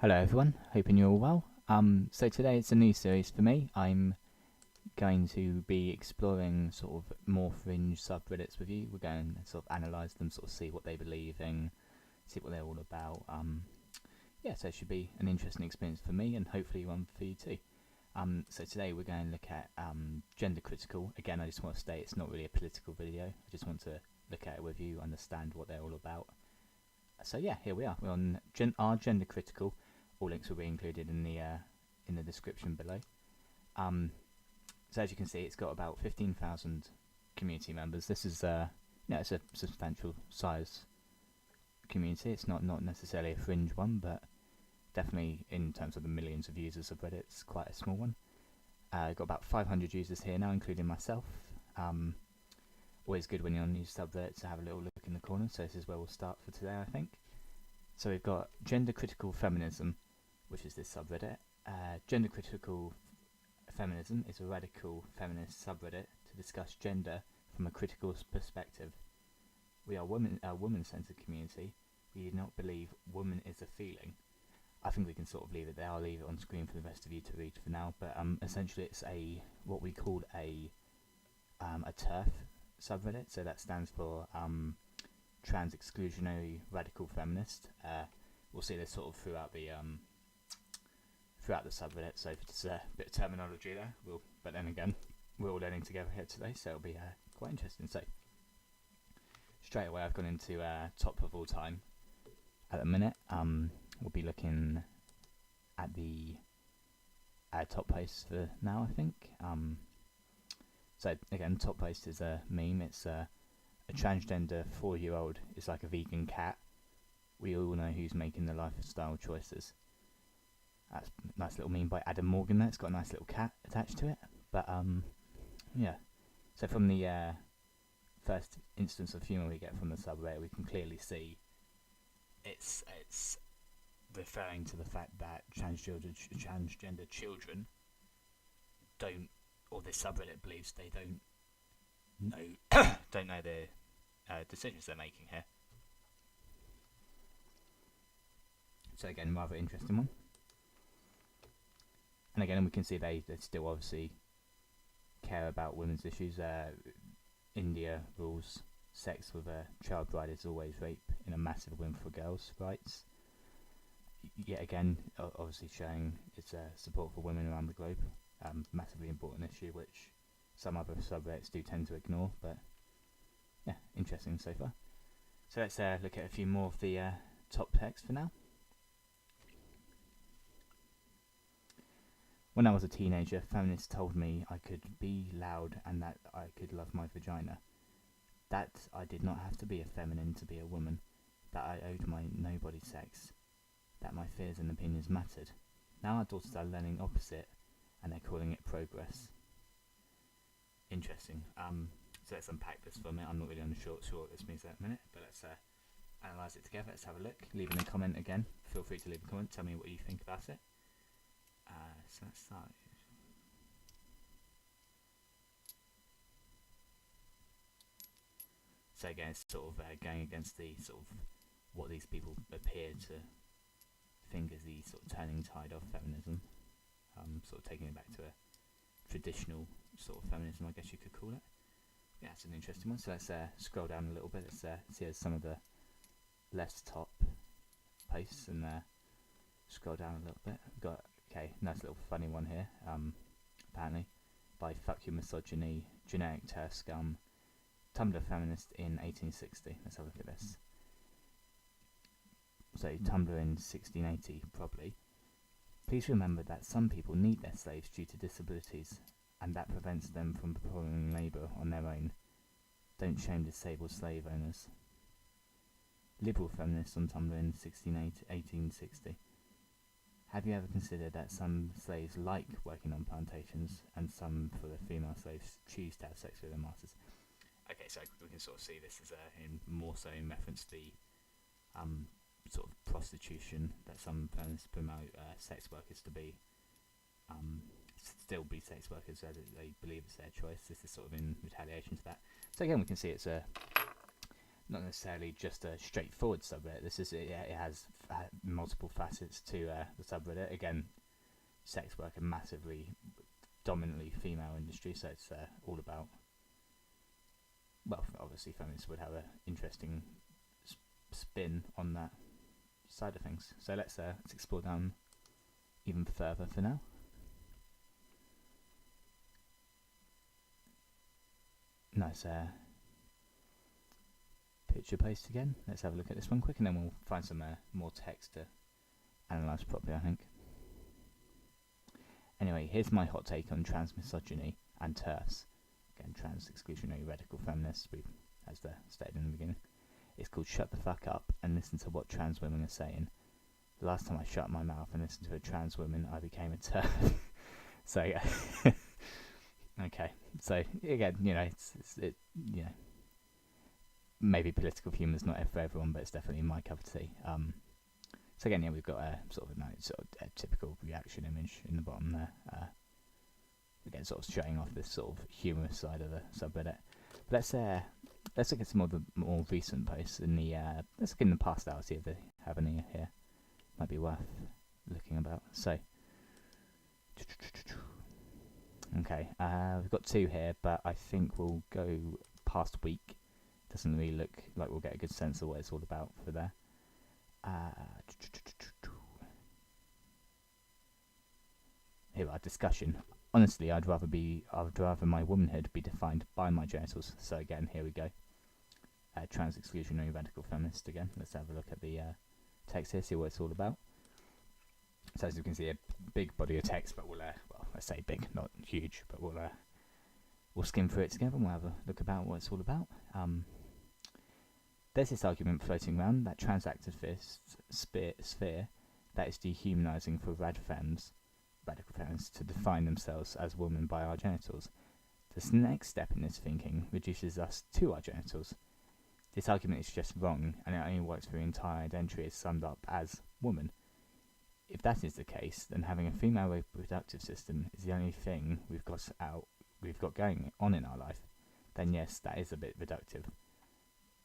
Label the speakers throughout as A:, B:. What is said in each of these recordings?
A: Hello everyone, hoping you're all well. So today it's a new series for me. I'm going to be exploring sort of more fringe subreddits with you. We're going to sort of analyse them, sort of see what they believe in, see what they're all about. So it should be an interesting experience for me and hopefully one for you too. So today we're going to look at Gendercritical. Again, I just want to state it's not really a political video. I just want to look at it with you, understand what they're all about. So yeah, here we are. We're on our Gendercritical. All links will be included in the description below. So as you can see, it's got about 15,000 community members. This is it's a substantial size community. It's not necessarily a fringe one, but definitely in terms of the millions of users of Reddit, it's quite a small one. Got about 500 users here now, including myself. Always good when you're on new subreddit to have a little look in the corner. So this is where we'll start for today, I think. So we've got Gendercritical Feminism, which is this subreddit. Gendercritical Feminism is a radical feminist subreddit to discuss gender from a critical perspective. We are a woman-centered community. We do not believe woman is a feeling. I think we can sort of leave it there. I'll leave it on screen for the rest of you to read for now. But essentially, it's what we call a TERF subreddit. So that stands for Trans Exclusionary Radical Feminist. We'll see this sort of throughout the subreddit, so it's a bit of terminology there. But then again, we're all learning together here today, so it'll be quite interesting. So straight away, I've gone into top of all time at the minute. We'll be looking at the top post for now, I think. So again, top post is a meme. It's a transgender 4-year-old is like a vegan cat. We all know who's making the lifestyle choices. That's a nice little meme by Adam Morgan there. It's got a nice little cat attached to it. But yeah. So from the first instance of humour we get from the subreddit, we can clearly see it's referring to the fact that transgender children don't, or this subreddit believes they don't know the decisions they're making here. So again, rather interesting one. And again, we can see they still obviously care about women's issues. India rules sex with a child bride is always rape in a massive win for girls' rights. Yet again, obviously showing its support for women around the globe. Massively important issue, which some other subreddits do tend to ignore, but yeah, interesting so far. So let's look at a few more of the top text for now. When I was a teenager, feminists told me I could be loud and that I could love my vagina. That I did not have to be a feminine to be a woman. That I owed my nobody sex. That my fears and opinions mattered. Now our daughters are learning opposite, and they're calling it progress. Interesting. So let's unpack this for a minute. I'm not really sure what this means at the minute, but let's analyse it together. Let's have a look. Leave in a comment again. Feel free to leave a comment. Tell me what you think about it. So let's start. So again, it's sort of going against the sort of what these people appear to think is the sort of turning tide of feminism. Sort of taking it back to a traditional sort of feminism, I guess you could call it. Yeah, it's an interesting one. So let's scroll down a little bit. Let's see some of the less top posts and scroll down a little bit. We've got nice little funny one here. Apparently by Fuck Your Misogyny, Generic Turf Scum, Tumblr Feminist in 1860. Let's have a look at this. So Tumblr in 1680, probably. Please remember that some people need their slaves due to disabilities, and that prevents them from performing labour on their own. Don't shame disabled slave owners. Liberal feminists on Tumblr in 1860. Have you ever considered that some slaves like working on plantations, and some for the female slaves choose to have sex with their masters? Okay, so we can sort of see this as more so in reference to the sort of prostitution that some feminists promote sex workers to be, still be sex workers as they believe it's their choice. This is sort of in retaliation to that. So again, we can see it's not necessarily just a straightforward subreddit. It has multiple facets to the subreddit. Again, sex work a massively dominantly female industry, so it's all about, well, obviously feminists would have an interesting spin on that side of things. So let's explore down even further for now. Nice picture post again. Let's have a look at this one quick, and then we'll find some more text to analyse properly, I think. Anyway, here's my hot take on trans misogyny and TERFs. Again, trans exclusionary radical feminists, as stated in the beginning. It's called Shut the Fuck Up and Listen to What Trans Women Are Saying. The last time I shut my mouth and listened to a trans woman, I became a TERF. So, yeah. Okay. So, again, maybe political humour is not for everyone, but it's definitely my cup of tea. So again, we've got a sort of a typical reaction image in the bottom there. Again, sort of showing off this sort of humorous side of the subreddit. But let's look at some of the more recent posts in the let's look in the past hour, see if they have any here. Might be worth looking about. So, okay, we've got two here, but I think we'll go past week. Doesn't really look like we'll get a good sense of what it's all about for there. Here, our discussion. Honestly, I'd rather my womanhood be defined by my genitals. So again, here we go. Trans exclusionary radical feminist again. Let's have a look at the text here, see what it's all about. So as you can see, a big body of text, but we'll let's say big, not huge, but we'll skim through it together and we'll have a look about what it's all about. There's this argument floating around that trans activist sphere that is dehumanising for radical femmes to define themselves as women by our genitals. This next step in this thinking reduces us to our genitals. This argument is just wrong, and it only works for the entire identity is summed up as woman. If that is the case, then having a female reproductive system is the only thing we've got going on in our life. Then yes, that is a bit reductive.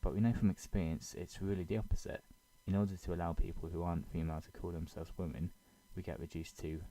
A: But we know from experience it's really the opposite. In order to allow people who aren't female to call themselves women, we get reduced to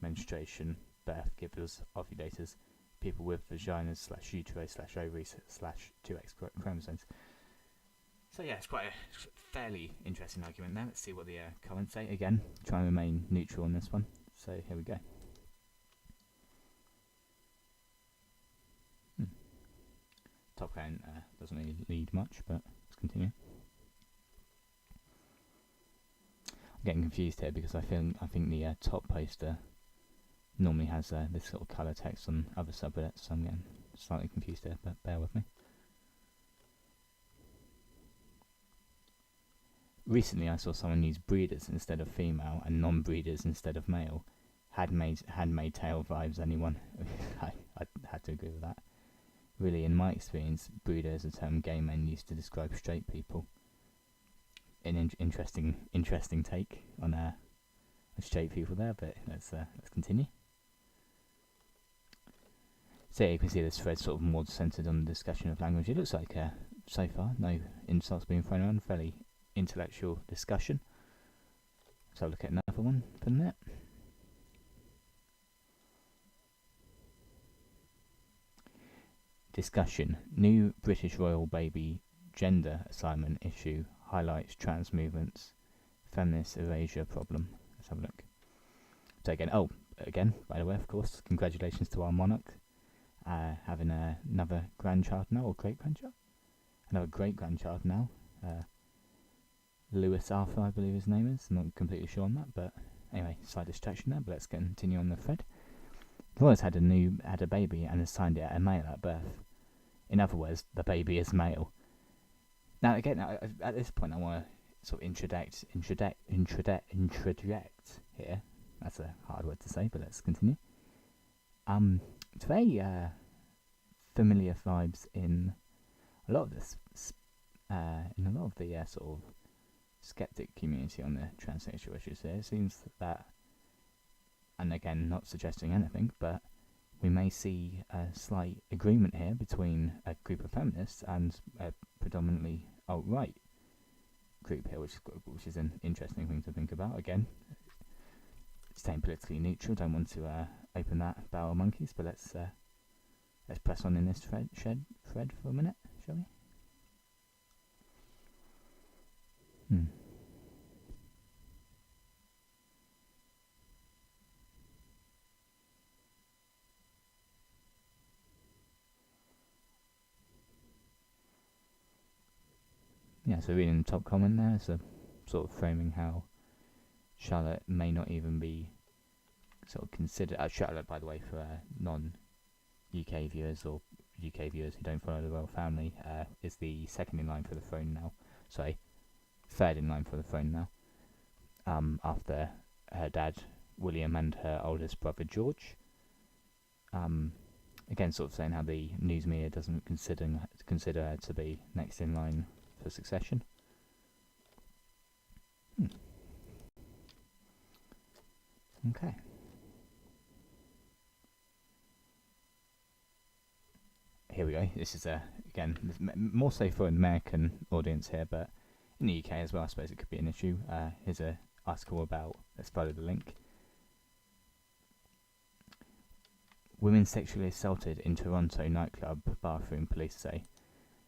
A: menstruation, birth givers, ovulators, people with vaginas /utero /ovaries /2X chromosomes. So yeah, it's quite a fairly interesting argument there. Let's see what the comments say. Again, try and remain neutral on this one. So here we go. Top comment doesn't really lead much, but let's continue. I'm getting confused here because I think the top poster normally has this sort of colour text on other subreddits, so I'm getting slightly confused here, but bear with me. Recently I saw someone use breeders instead of female and non-breeders instead of male. Handmaid's Tale vibes, anyone? I had to agree with that. Really, in my experience, breeder is a term gay men use to describe straight people. An interesting take on straight people there, but let's continue. So you can see this thread sort of more centred on the discussion of language. It looks like so far no insults being thrown around, fairly intellectual discussion. So I'll look at another one from there. Discussion. New British Royal Baby Gender Assignment Issue highlights trans movements, feminist erasure problem. Let's have a look. So again, by the way, of course, congratulations to our monarch having another grandchild now, or great-grandchild? Another great-grandchild now. Lewis Arthur, I believe his name is. I'm not completely sure on that, but anyway, slight distraction there, but let's continue on the thread. The royals had a baby and assigned it a male at birth. In other words, the baby is male. Now again, at this point I want to sort of introduce here. That's a hard word to say, but let's continue. It's very familiar vibes in a lot of this, sort of skeptic community on the transsexual issues here. It seems that, and again, not suggesting anything, but we may see a slight agreement here between a group of feminists and a predominantly alt-right group here, which is an interesting thing to think about. Again, staying politically neutral. Don't want to open that barrel of monkeys, but let's press on in this thread for a minute, shall we? Yeah, so reading the top comment there, so sort of framing how Charlotte may not even be sort of considered. Charlotte, by the way, for non-UK viewers or UK viewers who don't follow the royal family, is the second in line for the throne now. Sorry, third in line for the throne now. After her dad William and her oldest brother George. Again, sort of saying how the news media doesn't consider her to be next in line for succession. Okay. Here we go. This is again more so for an American audience here, but in the UK as well, I suppose it could be an issue. Here's an article about. Let's follow the link. Women sexually assaulted in Toronto nightclub bathroom, police say.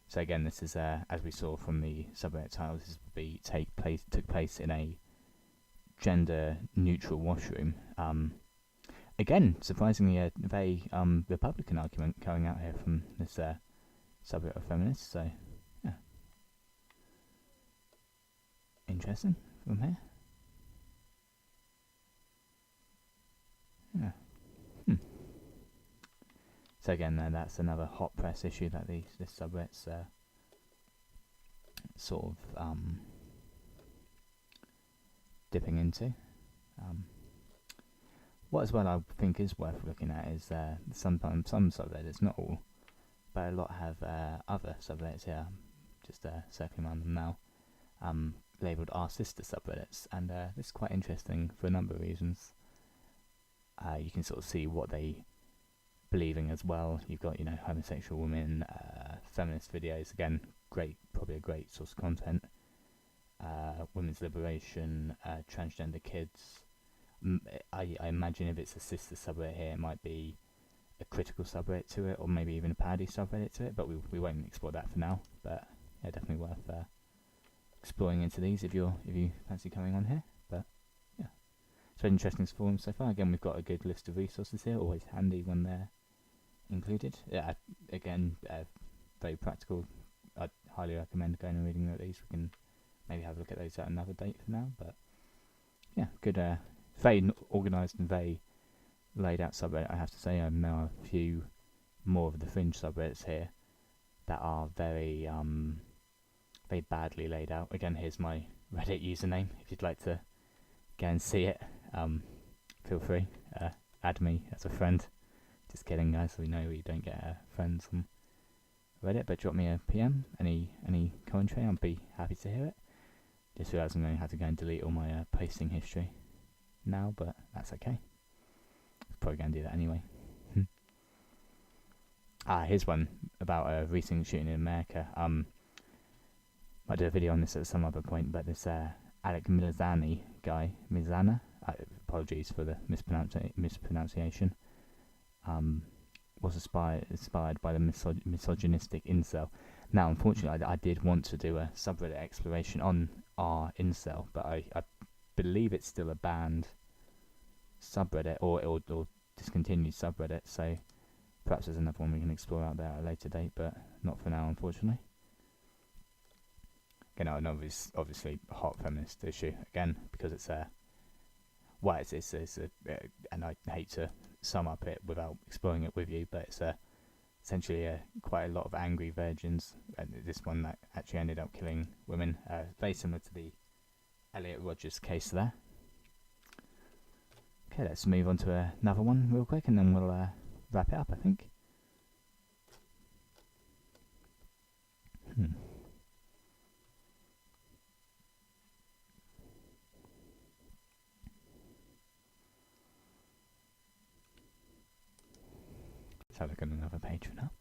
A: So again, this is as we saw from the subreddit title. This took place in a gender-neutral washroom. Again, surprisingly, a very Republican argument going out here from this subreddit of feminists. So, yeah, interesting from here. Yeah. So again, that's another hot press issue that this subreddit's sort of dipping into. What as well I think is worth looking at is sometimes some subreddits, not all, but a lot have other subreddits here. Just circling around them now, labelled our sister subreddits, and this is quite interesting for a number of reasons. You can sort of see what they believing as well. You've got homosexual women, feminist videos, again probably a great source of content, women's liberation, transgender kids. I imagine if it's a sister subreddit here, it might be a critical subreddit to it, or maybe even a parody subreddit to it, but we won't explore that for now. But yeah, definitely worth exploring into these if you fancy coming on here. But yeah, it's very interesting forum so far. Again, we've got a good list of resources here, always handy when they're included. Yeah, again, very practical. I'd highly recommend going and reading these. We can maybe have a look at those at another date for now. But yeah, good, very organised and very laid out subreddit, I have to say. I know a few more of the fringe subreddits here that are very very badly laid out. Again, here's my Reddit username if you'd like to go and see it. Feel free, add me as a friend. Just kidding, guys, we know we don't get friends on Reddit, but drop me a PM, any commentary, I'd be happy to hear it. Just realised I'm going to have to go and delete all my posting history now, but that's okay. Probably going to do that anyway. Here's one about a recent shooting in America. Might do a video on this at some other point, but this Alec Milazani guy, apologies for the mispronunciation, was inspired by the misogynistic incel. Now, unfortunately, I did want to do a subreddit exploration on our incel, but I believe it's still a banned subreddit or discontinued subreddit, so perhaps there's another one we can explore out there at a later date, but not for now, unfortunately. Again, an obviously hot feminist issue, again, because it's and I hate to sum up it without exploring it with you, but it's essentially quite a lot of angry virgins, and this one that actually ended up killing women, very similar to the Elliot Rogers case there. Okay, let's move on to another one real quick, and then we'll wrap it up, I think. Let's have a look at another page for now.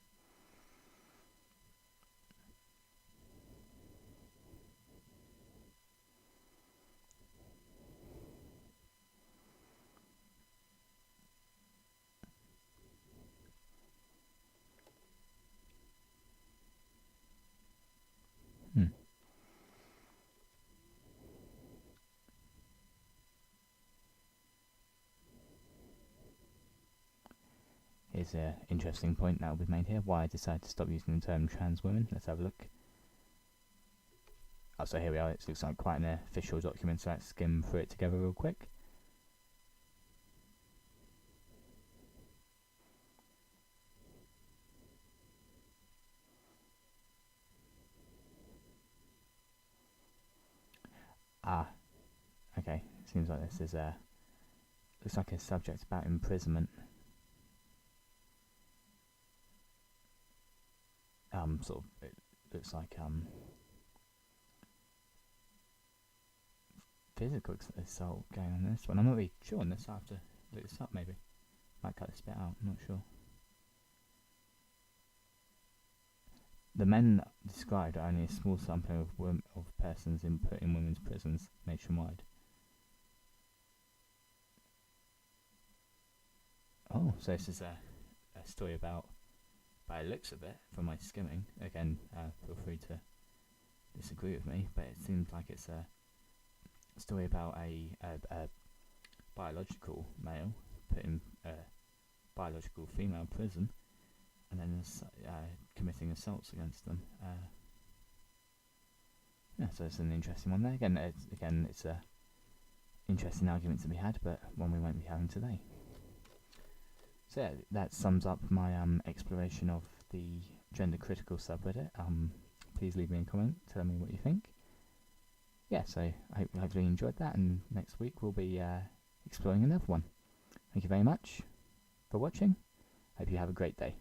A: is an interesting point that will be made here. Why I decided to stop using the term trans women. Let's have a look. Oh, so here we are. It looks like quite an official document, so let's skim through it together real quick. Okay. Seems like this is looks like a subject about imprisonment. Sort of, it looks like physical assault going on in this one. I'm not really sure on this. I have to look this up. Maybe might cut this bit out. I'm not sure. The men described are only a small sampling of persons put in women's prisons nationwide. Oh, so this is a story about, by the looks of it, from my skimming. Again, feel free to disagree with me, but it seems like it's a story about a biological male put in a biological female prison, and then committing assaults against them. Yeah, so it's an interesting one there. Again, it's a interesting argument to be had, but one we won't be having today. So yeah, that sums up my exploration of the Gendercritical subreddit. Please leave me a comment, tell me what you think. Yeah, so I hopefully you enjoyed that, and next week we'll be exploring another one. Thank you very much for watching. Hope you have a great day.